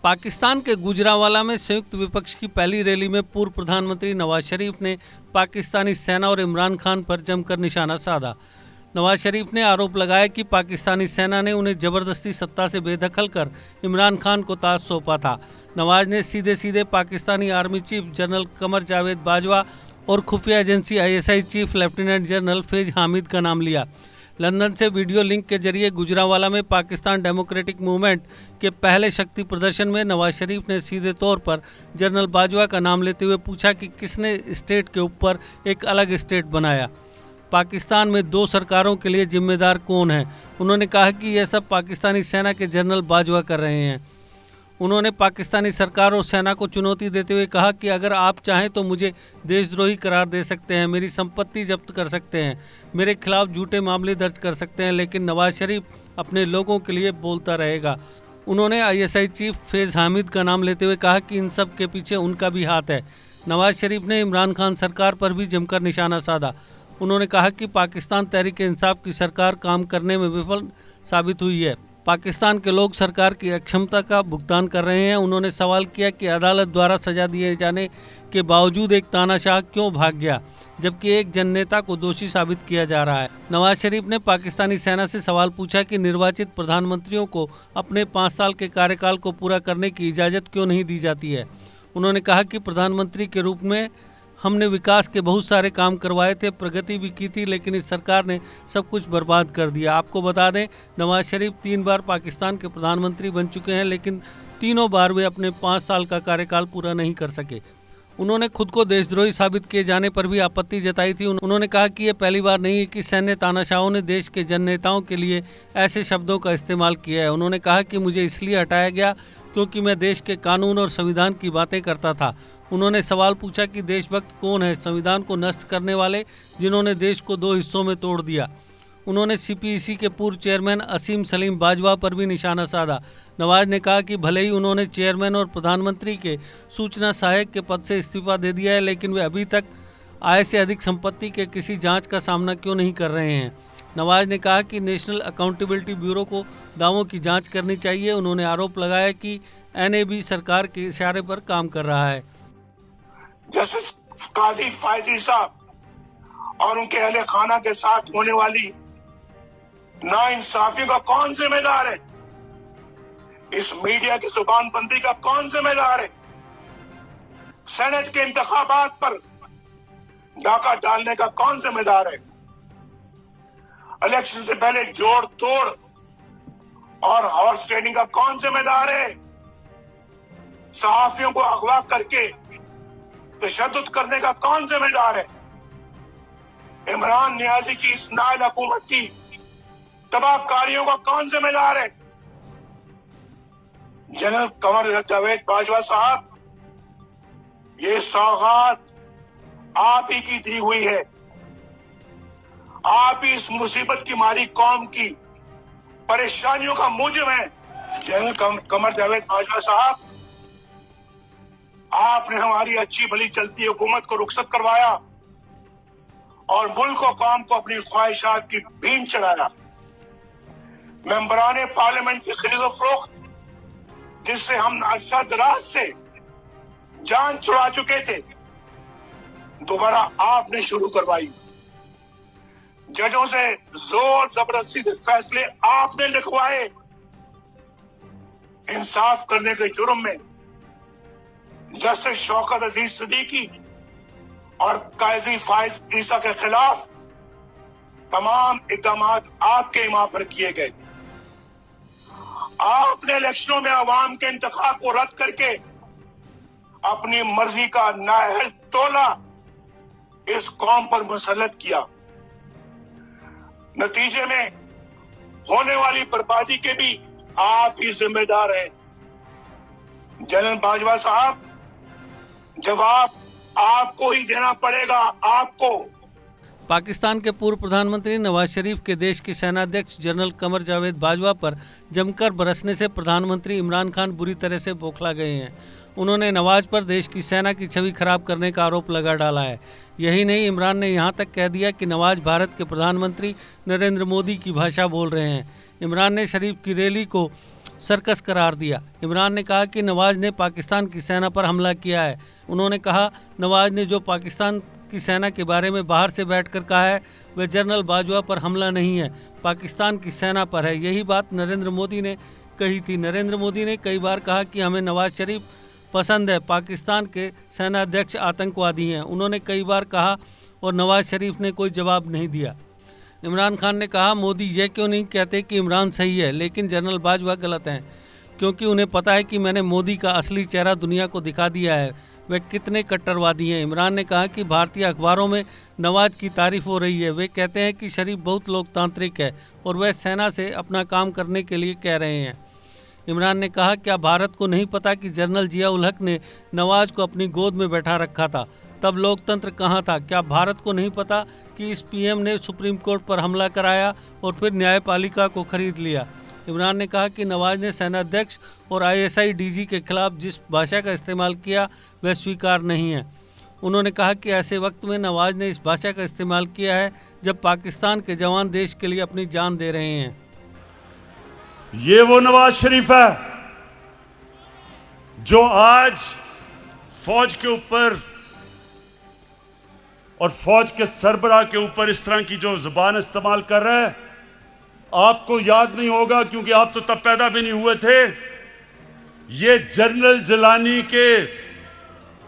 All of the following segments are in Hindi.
पाकिस्तान के गुजरांवाला में संयुक्त विपक्ष की पहली रैली में पूर्व प्रधानमंत्री नवाज शरीफ ने पाकिस्तानी सेना और इमरान खान पर जमकर निशाना साधा। नवाज शरीफ ने आरोप लगाया कि पाकिस्तानी सेना ने उन्हें जबरदस्ती सत्ता से बेदखल कर इमरान खान को ताज सौंपा था। नवाज ने सीधे सीधे Pakistani army chief general Qamar Javed Bajwa और खुफिया agency ISI chief lieutenant general Faiz Hamid का नाम लिया। लंदन से वीडियो लिंक के जरिए गुजरांवाला में पाकिस्तान डेमोक्रेटिक मूवमेंट के पहले शक्ति प्रदर्शन में नवाज शरीफ ने सीधे तौर पर जनरल बाजवा का नाम लेते हुए पूछा कि किसने स्टेट के ऊपर एक अलग स्टेट बनाया, पाकिस्तान में 2 सरकारों के लिए जिम्मेदार कौन है। उन्होंने कहा कि यह सब पाकिस्तानी सेना के जनरल बाजवा कर रहे हैं। उन्होंने पाकिस्तानी सरकार और सेना को चुनौती देते हुए कहा कि अगर आप चाहें तो मुझे देशद्रोही करार दे सकते हैं, मेरी संपत्ति जब्त कर सकते हैं, मेरे खिलाफ झूठे मामले दर्ज कर सकते हैं, लेकिन नवाज शरीफ अपने लोगों के लिए बोलता रहेगा। उन्होंने ISI चीफ फैज हामिद का नाम लेते हुए कहा कि इन सब के पीछे उनका भी हाथ है। नवाज शरीफ ने इमरान खान सरकार पर भी जमकर निशाना साधा। उन्होंने कहा कि पाकिस्तान तहरीक इंसाफ की सरकार काम करने में विफल साबित हुई है। पाकिस्तान के लोग सरकार की अक्षमता का भुगतान कर रहे हैं। उन्होंने सवाल किया कि अदालत द्वारा सजा दिए जाने के बावजूद एक तानाशाह क्यों भाग गया, जबकि एक जननेता को दोषी साबित किया जा रहा है। नवाज शरीफ ने पाकिस्तानी सेना से सवाल पूछा कि निर्वाचित प्रधानमंत्रियों को अपने 5 साल के कार्यकाल को पूरा करने की इजाज़त क्यों नहीं दी जाती है। उन्होंने कहा कि प्रधानमंत्री के रूप में हमने विकास के बहुत सारे काम करवाए थे, प्रगति भी की थी, लेकिन इस सरकार ने सब कुछ बर्बाद कर दिया। आपको बता दें, नवाज शरीफ 3 बार पाकिस्तान के प्रधानमंत्री बन चुके हैं, लेकिन तीनों बार वे अपने 5 साल का कार्यकाल पूरा नहीं कर सके। उन्होंने खुद को देशद्रोही साबित किए जाने पर भी आपत्ति जताई थी। उन्होंने कहा कि यह पहली बार नहीं है कि सैन्य तानाशाहों ने देश के जननेताओं के लिए ऐसे शब्दों का इस्तेमाल किया है। उन्होंने कहा कि मुझे इसलिए हटाया गया क्योंकि मैं देश के कानून और संविधान की बातें करता था। उन्होंने सवाल पूछा कि देशभक्त कौन है, संविधान को नष्ट करने वाले जिन्होंने देश को 2 हिस्सों में तोड़ दिया। उन्होंने CPEC के पूर्व चेयरमैन असीम सलीम बाजवा पर भी निशाना साधा। नवाज ने कहा कि भले ही उन्होंने चेयरमैन और प्रधानमंत्री के सूचना सहायक के पद से इस्तीफा दे दिया है, लेकिन वे अभी तक आय से अधिक संपत्ति के किसी जांच का सामना क्यों नहीं कर रहे हैं। नवाज ने कहा कि नेशनल अकाउंटेबिलिटी ब्यूरो को दावों की जांच करनी चाहिए। उन्होंने आरोप लगाया कि NAB सरकार के इशारे पर काम कर रहा है। जस्टिस काजी फायजी साहब और उनके अहले खाना के साथ होने वाली नाइंसाफी का कौन जिम्मेदार है? इस मीडिया की जुबानबंदी का कौन जिम्मेदार है? सेनेट के इंतखाबात पर डाका डालने का कौन जिम्मेदार है? इलेक्शन से पहले जोड़ तोड़ और हॉर्स ट्रेडिंग का कौन जिम्मेदार है? सहाफियों को अगवा करके तशद्दुद करने का कौन जिम्मेदार है? इमरान नियाजी की इस नाइल हुकूमत की तबाहकारियों का कौन जिम्मेदार है? जनरल कमर जावेद बाजवा साहब, ये सौगात आप ही की दी हुई है। आप ही इस मुसीबत की मारी कौम की परेशानियों का मूजिब है। जनरल कमर जावेद बाजवा साहब, आपने हमारी अच्छी भली चलती हुकूमत को रुखसत करवाया और मुल्क और कौम को अपनी ख्वाहिशात की बीन चढ़ाया। मेंबरान पार्लियामेंट की खरीदो फरोख्त, जिससे हम अरसा दराज से जान छुड़ा चुके थे, दोबारा आपने शुरू करवाई। जजों से जोर जबरदस्ती से फैसले आपने लिखवाए। इंसाफ करने के जुर्म में जस्टिस शौकत अजीज सिद्दीकी और काजी फाइज ईसा के खिलाफ तमाम इक़दाम आपके इमाम पर किए गए। आपने इलेक्शनों में अवाम के इंतखाब को रद्द करके अपनी मर्जी का नाअहल टोला इस कौम पर मुसल्लत किया। नतीजे में होने वाली बर्बादी के भी आप ही जिम्मेदार हैं। जनरल बाजवा साहब, जवाब आपको ही देना पड़ेगा। आपको। पाकिस्तान के पूर्व प्रधानमंत्री नवाज शरीफ के देश के सेनाध्यक्ष जनरल कमर जावेद बाजवा पर जमकर बरसने से प्रधानमंत्री इमरान खान बुरी तरह से बौखला गए हैं। उन्होंने नवाज पर देश की सेना की छवि खराब करने का आरोप लगा डाला है। यही नहीं, इमरान ने यहां तक कह दिया कि नवाज भारत के प्रधानमंत्री नरेंद्र मोदी की भाषा बोल रहे हैं। इमरान ने शरीफ की रैली को सर्कस करार दिया। इमरान ने कहा कि नवाज ने पाकिस्तान की सेना पर हमला किया है। उन्होंने कहा, नवाज ने जो पाकिस्तान की सेना के बारे में बाहर से बैठकर कहा है वह जनरल बाजवा पर हमला नहीं है, पाकिस्तान की सेना पर है। यही बात नरेंद्र मोदी ने कही थी। नरेंद्र मोदी ने कई बार कहा कि हमें नवाज शरीफ पसंद है, पाकिस्तान के सेनाध्यक्ष आतंकवादी हैं। उन्होंने कई बार कहा और नवाज शरीफ ने कोई जवाब नहीं दिया। इमरान खान ने कहा, मोदी ये क्यों नहीं कहते कि इमरान सही है लेकिन जनरल बाजवा गलत हैं, क्योंकि उन्हें पता है कि मैंने मोदी का असली चेहरा दुनिया को दिखा दिया है, वे कितने कट्टरवादी हैं। इमरान ने कहा कि भारतीय अखबारों में नवाज की तारीफ हो रही है। वे कहते हैं कि शरीफ बहुत लोकतांत्रिक है और वह सेना से अपना काम करने के लिए कह रहे हैं। इमरान ने कहा, क्या भारत को नहीं पता कि जनरल जिया उल हक ने नवाज को अपनी गोद में बैठा रखा था, तब लोकतंत्र कहाँ था? क्या भारत को नहीं पता कि इस पीएम ने सुप्रीम कोर्ट पर हमला कराया और फिर न्यायपालिका को खरीद लिया? इमरान ने कहा कि नवाज ने सेनाध्यक्ष और आईएसआई डीजी के खिलाफ जिस भाषा का इस्तेमाल किया वह स्वीकार नहीं है। उन्होंने कहा कि ऐसे वक्त में नवाज ने इस भाषा का इस्तेमाल किया है जब पाकिस्तान के जवान देश के लिए अपनी जान दे रहे हैं। ये वो नवाज शरीफ है जो आज फौज के ऊपर और फौज के सरबराह के ऊपर इस तरह की जो जुबान इस्तेमाल कर रहा है। आपको याद नहीं होगा क्योंकि आप तो तब पैदा भी नहीं हुए थे। ये जनरल जिलानी के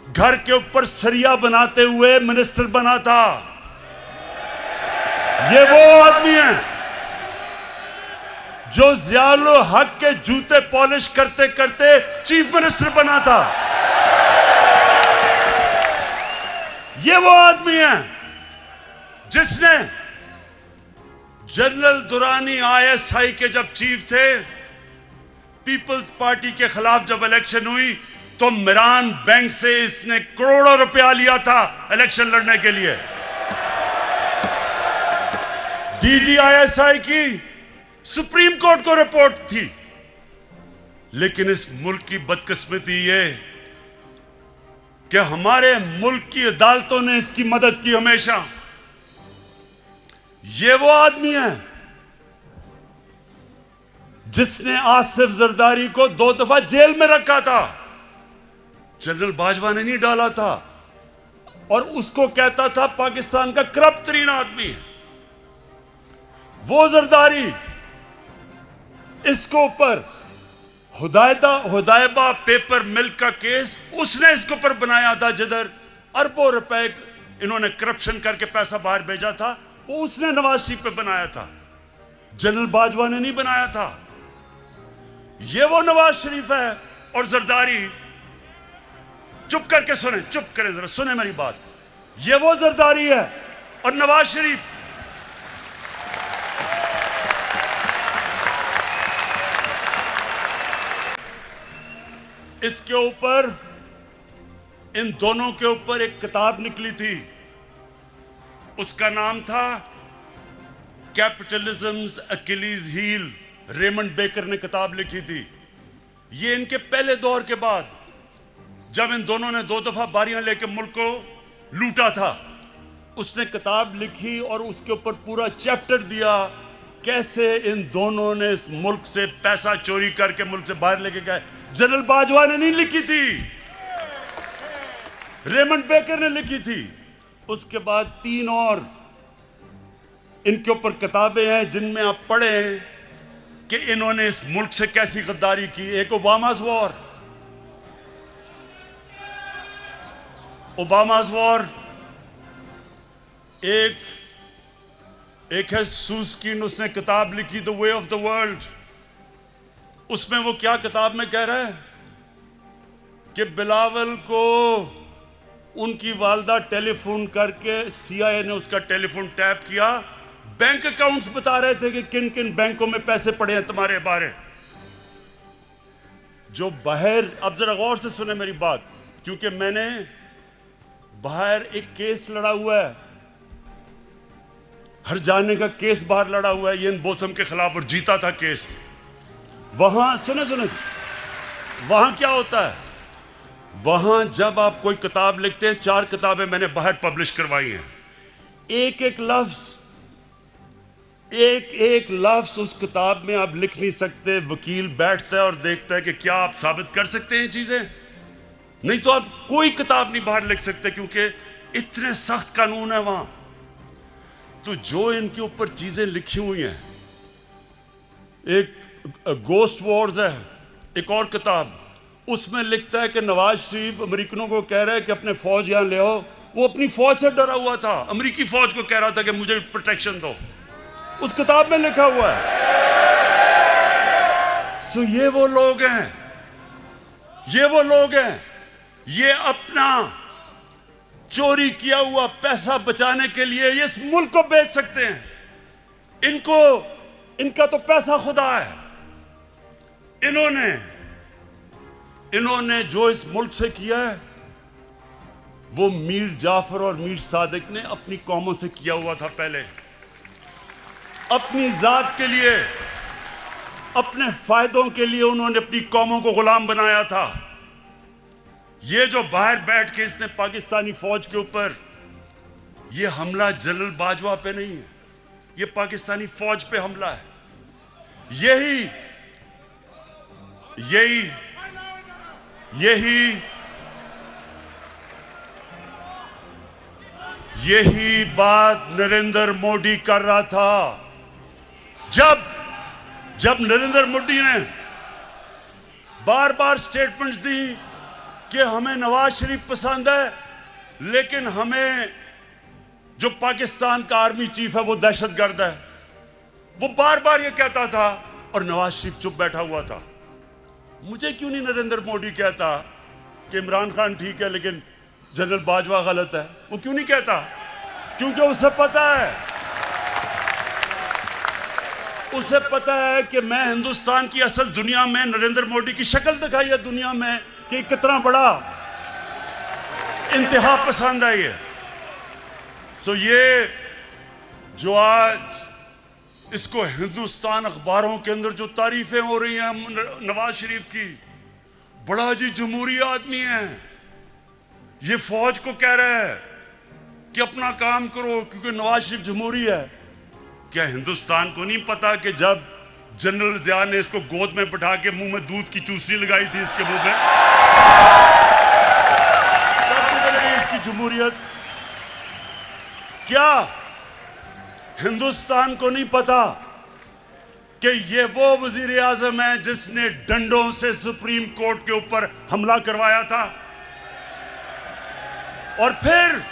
घर के ऊपर सरिया बनाते हुए मिनिस्टर बना था। ये वो आदमी है जो ज़ियाउल हक के जूते पॉलिश करते करते चीफ मिनिस्टर बना था। ये वो आदमी है जिसने जनरल दुरानी आईएसआई के जब चीफ थे, पीपल्स पार्टी के खिलाफ जब इलेक्शन हुई तो मिरान बैंक से इसने करोड़ों रुपया लिया था इलेक्शन लड़ने के लिए। डीजी आईएसआई की सुप्रीम कोर्ट को रिपोर्ट थी। लेकिन इस मुल्क की बदकिस्मती ये कि हमारे मुल्क की अदालतों ने इसकी मदद की हमेशा। ये वो आदमी है जिसने आसिफ जरदारी को 2 दफा जेल में रखा था। जनरल बाजवा ने नहीं डाला था और उसको कहता था पाकिस्तान का करप्ट तरीन आदमी है वो जरदारी। इसको ऊपर हुदायबा पेपर मिल का केस उसने इसके ऊपर बनाया था, जिधर अरबों रुपए इन्होंने करप्शन करके पैसा बाहर भेजा था, वो उसने नवाज शरीफ पे बनाया था। जनरल बाजवा ने नहीं बनाया था। ये वो नवाज शरीफ है। और जरदारी, चुप करके सुने, चुप करें जरा, सुने मेरी बात। ये वो जरदारी है और नवाज शरीफ इसके ऊपर, इन दोनों के ऊपर एक किताब निकली थी, उसका नाम था कैपिटलिज्म्स अकिलीज हील। रेमंड बेकर ने किताब लिखी थी। ये इनके पहले दौर के बाद जब इन दोनों ने 2 दफा बारियां लेकर मुल्क को लूटा था, उसने किताब लिखी और उसके ऊपर पूरा चैप्टर दिया कैसे इन दोनों ने इस मुल्क से पैसा चोरी करके मुल्क से बाहर लेके गए। जनरल बाजवा ने नहीं लिखी थी, रेमंड बेकर ने लिखी थी। उसके बाद 3 और इनके ऊपर किताबें हैं जिनमें आप पढ़ें कि इन्होंने इस मुल्क से कैसी गद्दारी की। एक ओबामा's वॉर, ओबामा's वॉर, एक है सूस्कीन, उसने किताब लिखी the way of the world. उसमें वो क्या किताब में कह रहा है कि बिलावल को उनकी वालदा टेलीफोन करके सीआईए ने उसका टेलीफोन टैप किया, बैंक अकाउंट्स बता रहे थे कि किन किन बैंकों में पैसे पड़े हैं तुम्हारे बारे। जो बाहर, अब जरा गौर से सुने मेरी बात, क्योंकि मैंने बाहर एक केस लड़ा हुआ है, हर जाने का केस बाहर लड़ा हुआ है इयान बोथम के खिलाफ और जीता था केस। वहां सुने वहां क्या होता है, वहां जब आप कोई किताब लिखते हैं, 4 किताबें मैंने बाहर पब्लिश करवाई हैं, एक एक लफ्ज एक एक लफ्ज उस किताब में आप लिख नहीं सकते। वकील बैठता है और देखता है कि क्या आप साबित कर सकते हैं चीजें, नहीं तो आप कोई किताब नहीं बाहर लिख सकते, क्योंकि इतने सख्त कानून है वहां। तो जो इनके ऊपर चीजें लिखी हुई हैं, एक गोस्ट वॉर्स है, एक और किताब, उसमें लिखता है कि नवाज शरीफ अमेरिकनों को कह रहा है कि अपने फौज यहां ले आओ। वो अपनी फौज से डरा हुआ था, अमेरिकी फौज को कह रहा था कि मुझे प्रोटेक्शन दो। उस किताब में लिखा हुआ है। सो ये वो लोग हैं, ये वो लोग हैं, ये अपना चोरी किया हुआ पैसा बचाने के लिए ये इस मुल्क को बेच सकते हैं। इनका तो पैसा खुदा है। इन्होंने जो इस मुल्क से किया है वो मीर जाफर और मीर सादिक ने अपनी कौमों से किया हुआ था। पहले अपनी जात के लिए, अपने फायदों के लिए उन्होंने अपनी कौमों को गुलाम बनाया था। ये जो बाहर बैठ के इसने पाकिस्तानी फौज के ऊपर ये हमला जनरल बाजवा पे नहीं है, ये पाकिस्तानी फौज पे हमला है। यही बात नरेंद्र मोदी कर रहा था। जब नरेंद्र मोदी ने बार बार स्टेटमेंट्स दी कि हमें नवाज शरीफ पसंद है, लेकिन हमें जो पाकिस्तान का आर्मी चीफ है वो दहशतगर्द है, वो बार बार ये कहता था और नवाज शरीफ चुप बैठा हुआ था। मुझे क्यों नहीं नरेंद्र मोदी कहता कि इमरान खान ठीक है लेकिन जनरल बाजवा गलत है? वो क्यों नहीं कहता? क्योंकि उसे पता है कि मैं हिंदुस्तान की असल दुनिया में नरेंद्र मोदी की शक्ल दिखाई है दुनिया में कि कितना बड़ा इंतहा पसंद है ये। सो ये जो आज इसको हिंदुस्तान अखबारों के अंदर जो तारीफें हो रही हैं नवाज शरीफ की, बड़ा जी जमहूरी आदमी है, ये फौज को कह रहा है कि अपना काम करो क्योंकि नवाज शरीफ जमहूरी है। क्या हिंदुस्तान को नहीं पता कि जब जनरल जिया ने इसको गोद में बिठा के मुंह में दूध की चूसनी लगाई थी इसके मुंह में, तब इसकी जमहूरियत? क्या हिंदुस्तान को नहीं पता कि ये वो वजीर आजम है जिसने डंडों से सुप्रीम कोर्ट के ऊपर हमला करवाया था? और फिर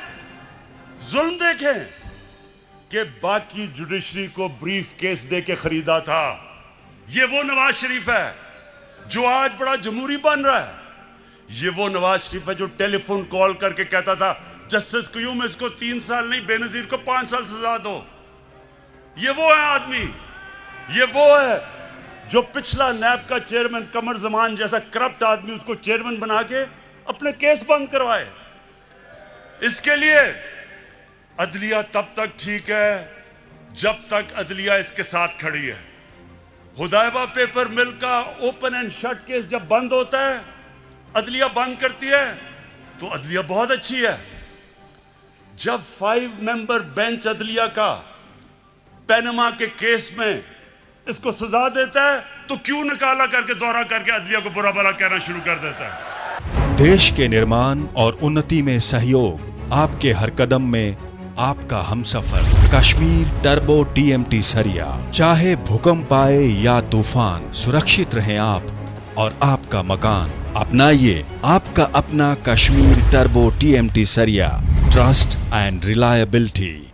जुल्म देखें कि बाकी जुडिशरी को ब्रीफ केस दे के खरीदा था। ये वो नवाज शरीफ है जो आज बड़ा जमहूरी बन रहा है। ये वो नवाज शरीफ है जो टेलीफोन कॉल करके कहता था जस्टिस क्यूम इसको 3 साल नहीं बेनजीर को 5 साल सजा दो। ये वो है आदमी, ये वो है जो पिछला नैब का चेयरमैन कमर जमान जैसा करप्ट आदमी उसको चेयरमैन बना के अपने केस बंद करवाए। इसके लिए अदलिया तब तक ठीक है जब तक अदलिया इसके साथ खड़ी है। हुदैबा पेपर मिल का ओपन एंड शट केस जब बंद होता है, अदलिया बंद करती है, तो अदलिया बहुत अच्छी है। जब 5 मेंबर बेंच अदलिया का पैनमा के केस में इसको सजा देता है, तो क्यों निकाला करके दौरा करके अदलिया को बुरा भला कहना शुरू कर देता है? देश के निर्माण और उन्नति में सहयोग आपके हर कदम में आपका हमसफर। कश्मीर टर्बो TMT सरिया, चाहे भूकंप आए या तूफान, सुरक्षित रहें आप और आपका मकान। अपनाइए आपका अपना कश्मीर टर्बो TMT सरिया, trust and reliability.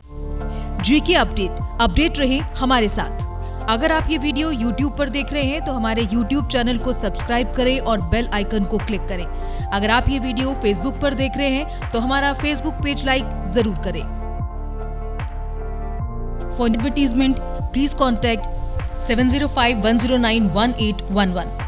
GK update रहे हमारे साथ। अगर आप ये वीडियो YouTube पर देख रहे हैं तो हमारे YouTube चैनल को सब्सक्राइब करें और बेल आइकन को क्लिक करें। अगर आप ये वीडियो Facebook पर देख रहे हैं तो हमारा Facebook पेज लाइक जरूर करें। For advertisement, please contact 705-109-1811.